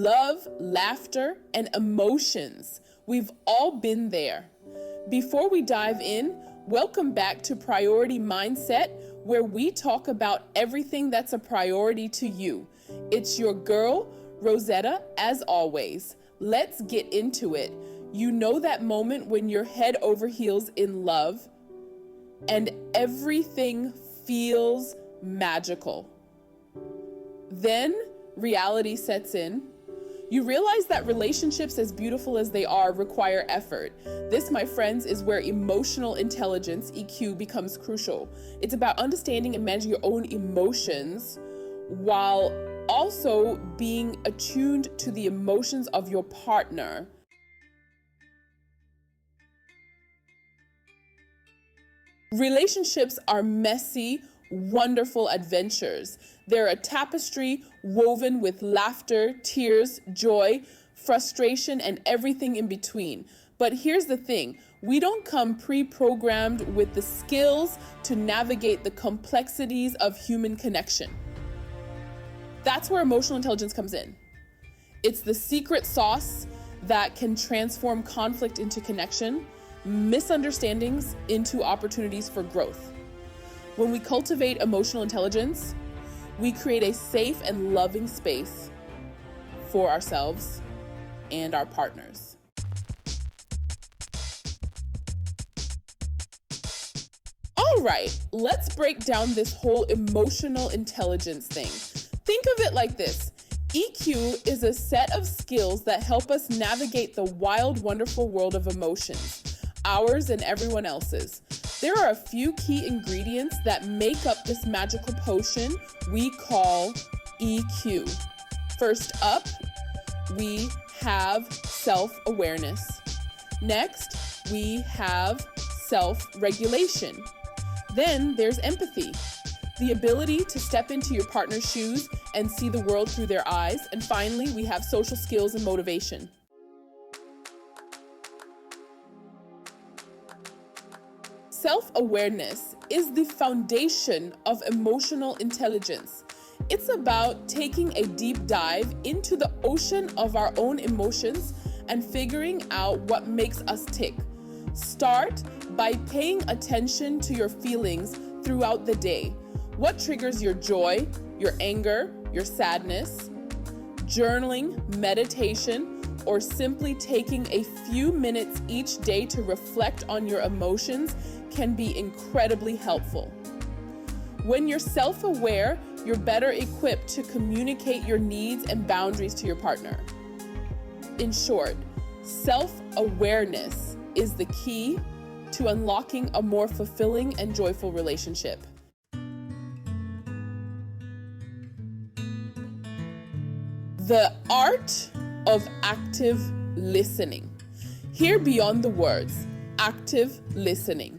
love, laughter, and emotions. We've all been there. Before we dive in, welcome back to Priority Mindset, where we talk about everything that's a priority to you. It's your girl, Rosetta, as always. Let's get into it. You know that moment when you're head over heels in love and everything feels magical. Then reality sets in. You realize that relationships, as beautiful as they are, require effort. This, my friends, is where emotional intelligence, EQ, becomes crucial. It's about understanding and managing your own emotions while also being attuned to the emotions of your partner. Relationships are messy, wonderful adventures. They're a tapestry woven with laughter, tears, joy, frustration, and everything in between. But here's the thing, we don't come pre-programmed with the skills to navigate the complexities of human connection. That's where emotional intelligence comes in. It's the secret sauce that can transform conflict into connection, misunderstandings into opportunities for growth. When we cultivate emotional intelligence, we create a safe and loving space for ourselves and our partners. All right, let's break down this whole emotional intelligence thing. Think of it like this. EQ is a set of skills that help us navigate the wild, wonderful world of emotions, ours and everyone else's. There are a few key ingredients that make up this magical potion we call EQ. First up, we have self-awareness. Next, we have self-regulation. Then there's empathy, the ability to step into your partner's shoes and see the world through their eyes. And finally, we have social skills and motivation. Self-awareness is the foundation of emotional intelligence. It's about taking a deep dive into the ocean of our own emotions and figuring out what makes us tick. Start by paying attention to your feelings throughout the day. What triggers your joy, your anger, your sadness? Journaling, meditation, or simply taking a few minutes each day to reflect on your emotions can be incredibly helpful. When you're self-aware, you're better equipped to communicate your needs and boundaries to your partner. In short, self-awareness is the key to unlocking a more fulfilling and joyful relationship. The art of active listening. Hear beyond the words, active listening.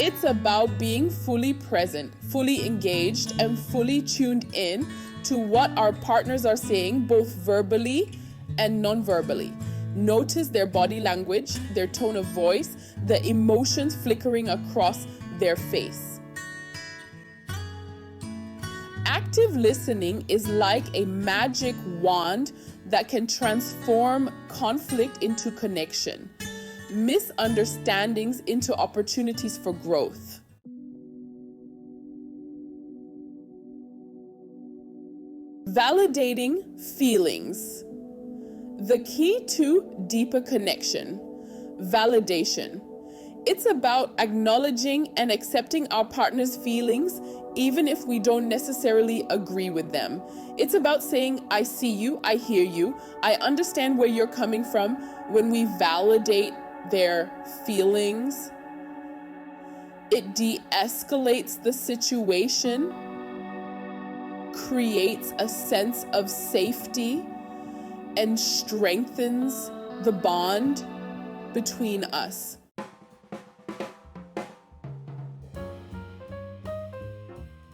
It's about being fully present, fully engaged, and fully tuned in to what our partners are saying, both verbally and non-verbally. Notice their body language, their tone of voice, the emotions flickering across their face. Active listening is like a magic wand that can transform conflict into connection, misunderstandings into opportunities for growth. Validating feelings. The key to deeper connection. Validation. It's about acknowledging and accepting our partner's feelings, even if we don't necessarily agree with them. It's about saying, I see you, I hear you, I understand where you're coming from. When we validate their feelings, it de-escalates the situation, creates a sense of safety, and strengthens the bond between us.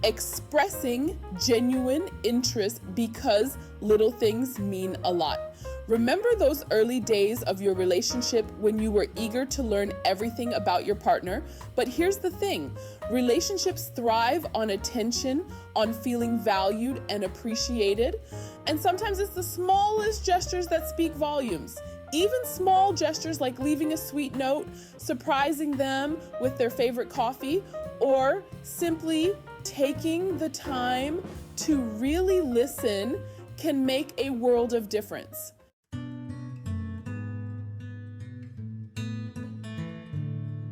Expressing genuine interest because little things mean a lot. Remember those early days of your relationship when you were eager to learn everything about your partner? But here's the thing, relationships thrive on attention, on feeling valued and appreciated. And sometimes it's the smallest gestures that speak volumes. Even small gestures like leaving a sweet note, surprising them with their favorite coffee, or simply taking the time to really listen can make a world of difference.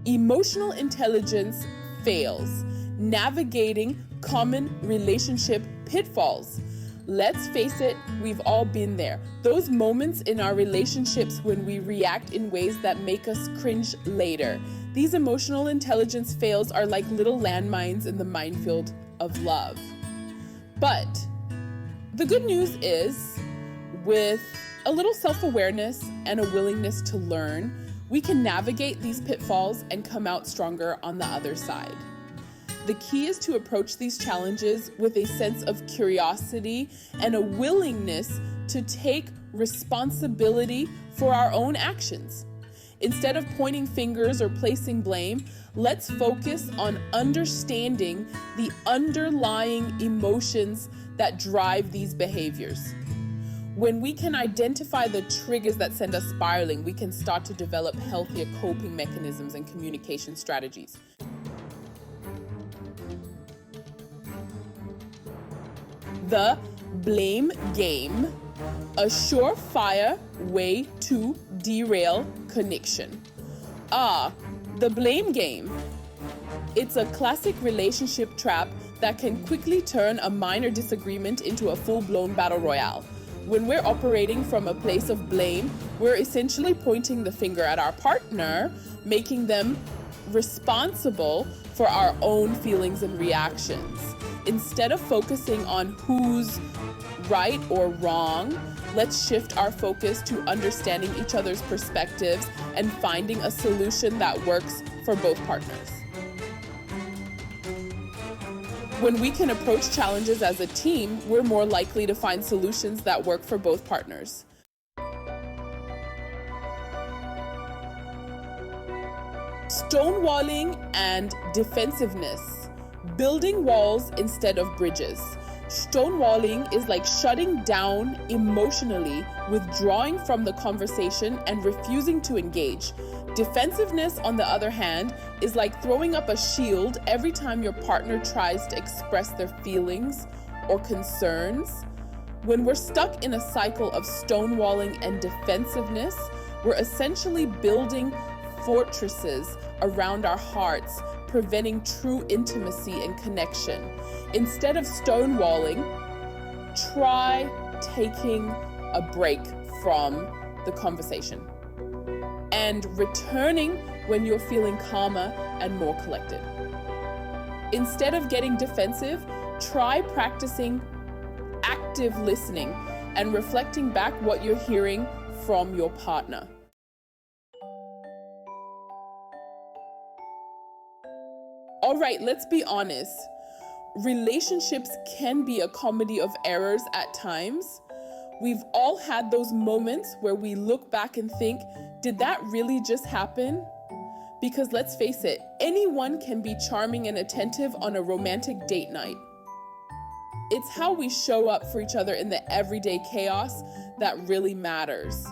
Emotional intelligence fails, navigating common relationship pitfalls. Let's face it, we've all been there. Those moments in our relationships when we react in ways that make us cringe later. These emotional intelligence fails are like little landmines in the minefield of love. But the good news is, with a little self-awareness and a willingness to learn, we can navigate these pitfalls and come out stronger on the other side. The key is to approach these challenges with a sense of curiosity and a willingness to take responsibility for our own actions. Instead of pointing fingers or placing blame, let's focus on understanding the underlying emotions that drive these behaviors. When we can identify the triggers that send us spiraling, we can start to develop healthier coping mechanisms and communication strategies. The blame game, a surefire way to derail connection. The blame game. It's a classic relationship trap that can quickly turn a minor disagreement into a full-blown battle royale. When we're operating from a place of blame, we're essentially pointing the finger at our partner, making them responsible for our own feelings and reactions. Instead of focusing on who's right or wrong, let's shift our focus to understanding each other's perspectives and finding a solution that works for both partners. When we can approach challenges as a team, we're more likely to find solutions that work for both partners. Stonewalling and defensiveness, building walls instead of bridges. Stonewalling is like shutting down emotionally, withdrawing from the conversation and refusing to engage. Defensiveness, on the other hand, is like throwing up a shield every time your partner tries to express their feelings or concerns. When we're stuck in a cycle of stonewalling and defensiveness, we're essentially building fortresses around our hearts, preventing true intimacy and connection. Instead of stonewalling, try taking a break from the conversation and returning when you're feeling calmer and more collected. Instead of getting defensive, try practicing active listening and reflecting back what you're hearing from your partner. All right, let's be honest. Relationships can be a comedy of errors at times. We've all had those moments where we look back and think, did that really just happen? Because let's face it, anyone can be charming and attentive on a romantic date night. It's how we show up for each other in the everyday chaos that really matters.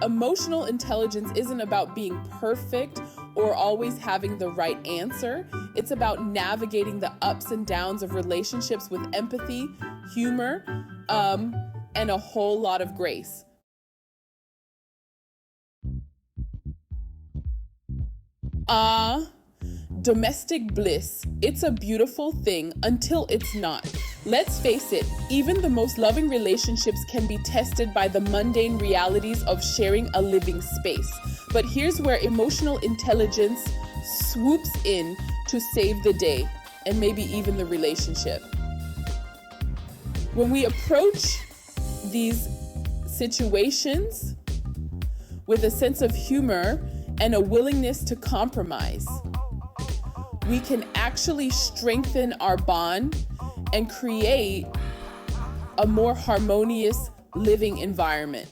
Emotional intelligence isn't about being perfect or always having the right answer. It's about navigating the ups and downs of relationships with empathy, humor, and a whole lot of grace. Domestic bliss. It's a beautiful thing until it's not. Let's face it, even the most loving relationships can be tested by the mundane realities of sharing a living space. But here's where emotional intelligence swoops in to save the day and maybe even the relationship. When we approach these situations with a sense of humor and a willingness to compromise, we can actually strengthen our bond and create a more harmonious living environment.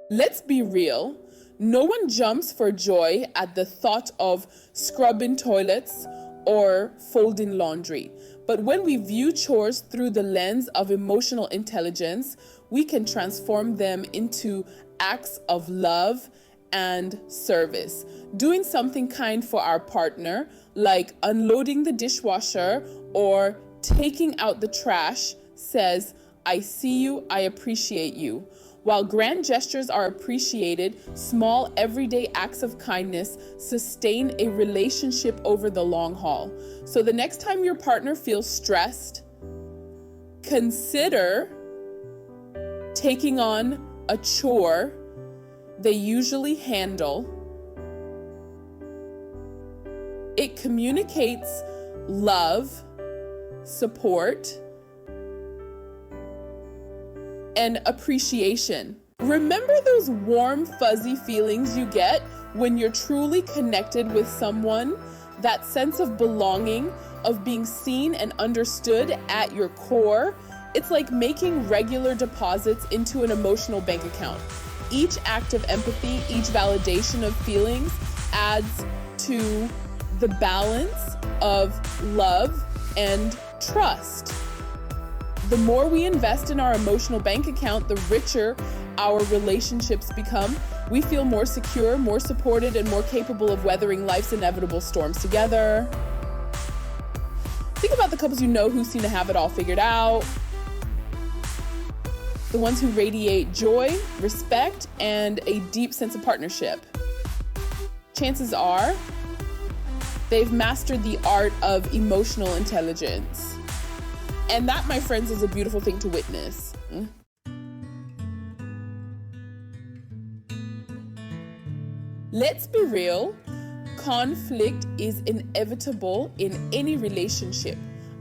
Let's be real. No one jumps for joy at the thought of scrubbing toilets or folding laundry. But when we view chores through the lens of emotional intelligence, we can transform them into acts of love and service. Doing something kind for our partner, like unloading the dishwasher or taking out the trash, says, "I see you, I appreciate you." While grand gestures are appreciated, small everyday acts of kindness sustain a relationship over the long haul. So the next time your partner feels stressed, consider taking on a chore they usually handle. It communicates love, support, and appreciation. Remember those warm, fuzzy feelings you get when you're truly connected with someone? That sense of belonging, of being seen and understood at your core. It's like making regular deposits into an emotional bank account. Each act of empathy, each validation of feelings adds to the balance of love and trust. The more we invest in our emotional bank account, the richer our relationships become. We feel more secure, more supported, and more capable of weathering life's inevitable storms together. Think about the couples you know who seem to have it all figured out. The ones who radiate joy, respect, and a deep sense of partnership. Chances are they've mastered the art of emotional intelligence. And that, my friends, is a beautiful thing to witness. Let's be real, conflict is inevitable in any relationship.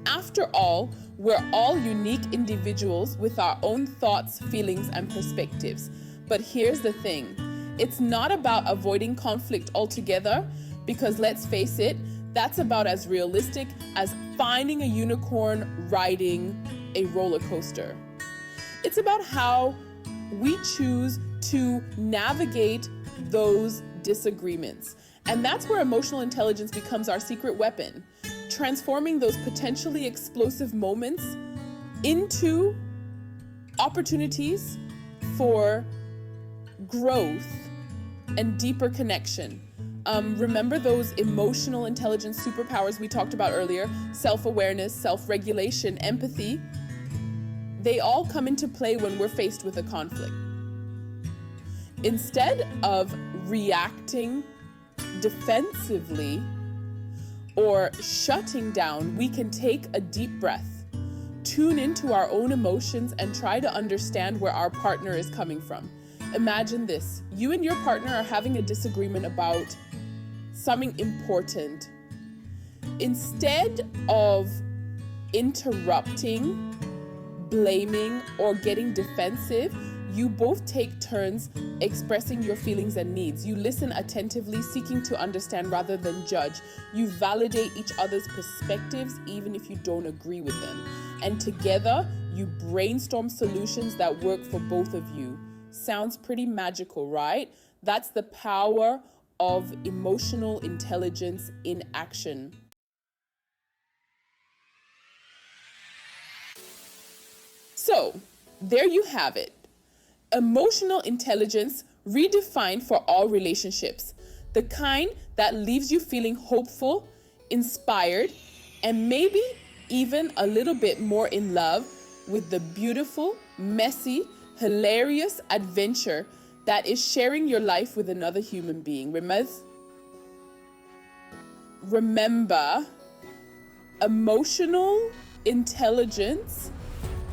After all, we're all unique individuals with our own thoughts, feelings, and perspectives. But here's the thing, it's not about avoiding conflict altogether, because let's face it, that's about as realistic as finding a unicorn riding a roller coaster. It's about how we choose to navigate those disagreements. And that's where emotional intelligence becomes our secret weapon, transforming those potentially explosive moments into opportunities for growth and deeper connection. Remember those emotional intelligence superpowers we talked about earlier: self-awareness, self-regulation, empathy. They all come into play when we're faced with a conflict. Instead of reacting defensively or shutting down, we can take a deep breath, tune into our own emotions, and try to understand where our partner is coming from. Imagine this: you and your partner are having a disagreement about something important. Instead of interrupting, blaming, or getting defensive, you both take turns expressing your feelings and needs. You listen attentively, seeking to understand rather than judge. You validate each other's perspectives, even if you don't agree with them. And together, you brainstorm solutions that work for both of you. Sounds pretty magical, right? That's the power of emotional intelligence in action. So, there you have it. Emotional intelligence redefined for all relationships. The kind that leaves you feeling hopeful, inspired, and maybe even a little bit more in love with the beautiful, messy, hilarious adventure that is sharing your life with another human being. Remember, emotional intelligence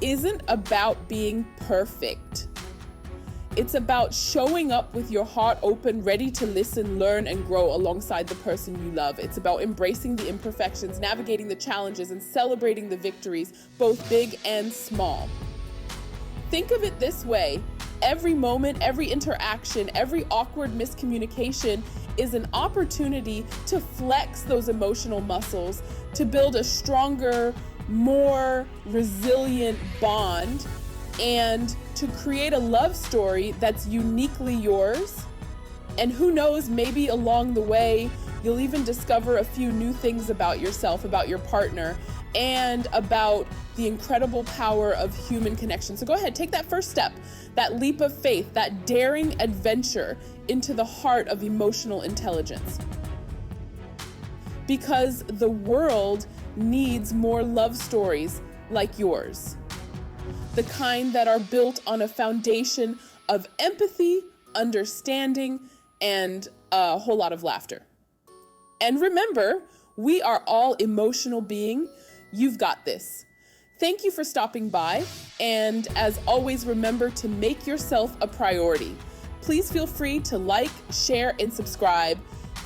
isn't about being perfect. It's about showing up with your heart open, ready to listen, learn, and grow alongside the person you love. It's about embracing the imperfections, navigating the challenges, and celebrating the victories, both big and small. Think of it this way: every moment, every interaction, every awkward miscommunication is an opportunity to flex those emotional muscles, to build a stronger, more resilient bond, and to to create a love story that's uniquely yours. And who knows, maybe along the way, you'll even discover a few new things about yourself, about your partner, and about the incredible power of human connection. So go ahead, take that first step, that leap of faith, that daring adventure into the heart of emotional intelligence. Because the world needs more love stories like yours. The kind that are built on a foundation of empathy, understanding, and a whole lot of laughter. And remember, we are all emotional beings. You've got this. Thank you for stopping by. And as always, remember to make yourself a priority. Please feel free to like, share, and subscribe,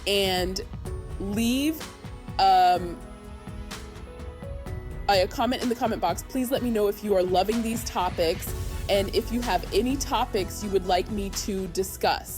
and leave a comment in the comment box. Please let me know if you are loving these topics and if you have any topics you would like me to discuss.